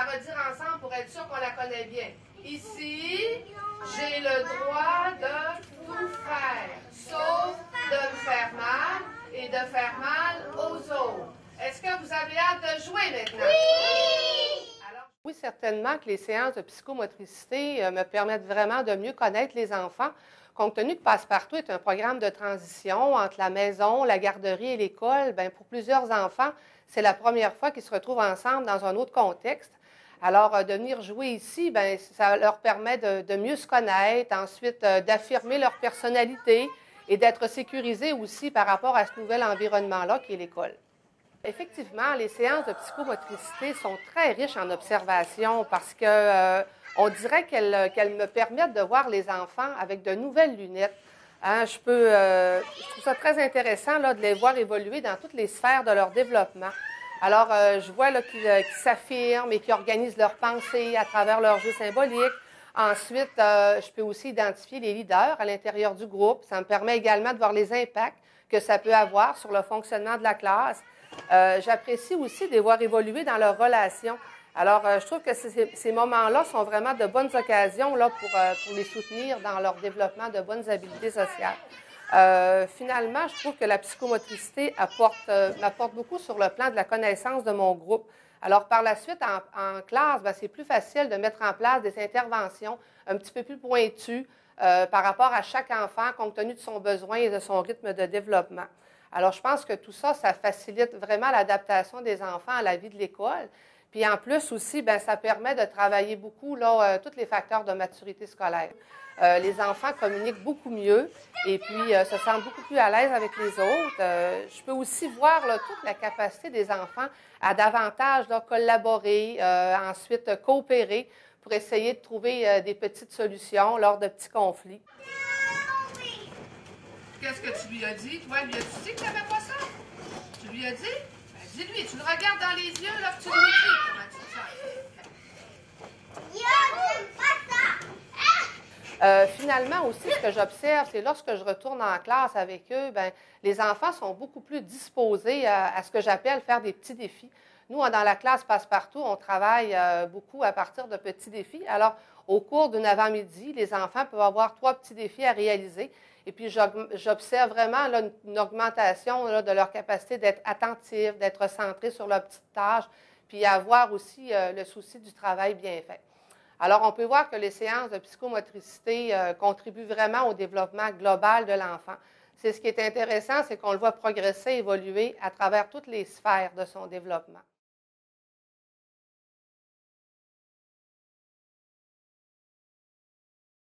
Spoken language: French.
la redire ensemble pour être sûr qu'on la connaît bien. Ici, j'ai le droit de tout faire, sauf de me faire mal et de faire mal aux autres. Est-ce que vous avez hâte de jouer maintenant? Oui! Alors, oui, certainement que les séances de psychomotricité me permettent vraiment de mieux connaître les enfants, compte tenu que Passepartout est un programme de transition entre la maison, la garderie et l'école. Bien, pour plusieurs enfants, c'est la première fois qu'ils se retrouvent ensemble dans un autre contexte. Alors, de venir jouer ici, bien, ça leur permet de mieux se connaître, ensuite d'affirmer leur personnalité et d'être sécurisés aussi par rapport à ce nouvel environnement-là qui est l'école. Effectivement, les séances de psychomotricité sont très riches en observation parce que on dirait qu'elles me permettent de voir les enfants avec de nouvelles lunettes. Hein, je trouve ça très intéressant là, de les voir évoluer dans toutes les sphères de leur développement. Alors, je vois qu'ils s'affirment et qu'ils organisent leurs pensées à travers leurs jeux symboliques. Ensuite, je peux aussi identifier les leaders à l'intérieur du groupe. Ça me permet également de voir les impacts que ça peut avoir sur le fonctionnement de la classe. J'apprécie aussi de les voir évoluer dans leurs relations. Alors, je trouve que ces moments-là sont vraiment de bonnes occasions là, pour les soutenir dans leur développement de bonnes habiletés sociales. Finalement, je trouve que la psychomotricité m'apporte beaucoup sur le plan de la connaissance de mon groupe. Alors, par la suite, en classe, c'est plus facile de mettre en place des interventions un petit peu plus pointues par rapport à chaque enfant, compte tenu de son besoin et de son rythme de développement. Alors, je pense que tout ça, ça facilite vraiment l'adaptation des enfants à la vie de l'école. Puis en plus aussi, ça permet de travailler beaucoup là, tous les facteurs de maturité scolaire. Les enfants communiquent beaucoup mieux et puis se sentent beaucoup plus à l'aise avec les autres. Je peux aussi voir là, toute la capacité des enfants à davantage là, collaborer, ensuite coopérer pour essayer de trouver des petites solutions lors de petits conflits. Qu'est-ce que tu lui as dit? Toi, lui as-tu dit que tu n'avais pas ça? Tu lui as dit? Ben, dis-lui, tu le regardes dans les yeux, là, que tu lui dis comment tu te sens. J'aime pas ça! Finalement aussi, ce que j'observe, c'est lorsque je retourne en classe avec eux, les enfants sont beaucoup plus disposés à ce que j'appelle faire des petits défis. Nous, dans la classe Passepartout, on travaille beaucoup à partir de petits défis. Alors, au cours d'un avant-midi, les enfants peuvent avoir 3 petits défis à réaliser. Et puis, j'observe vraiment là, une augmentation là, de leur capacité d'être attentifs, d'être centrés sur leurs petites tâches, puis avoir aussi le souci du travail bien fait. Alors, on peut voir que les séances de psychomotricité contribuent vraiment au développement global de l'enfant. C'est ce qui est intéressant, c'est qu'on le voit progresser, évoluer à travers toutes les sphères de son développement.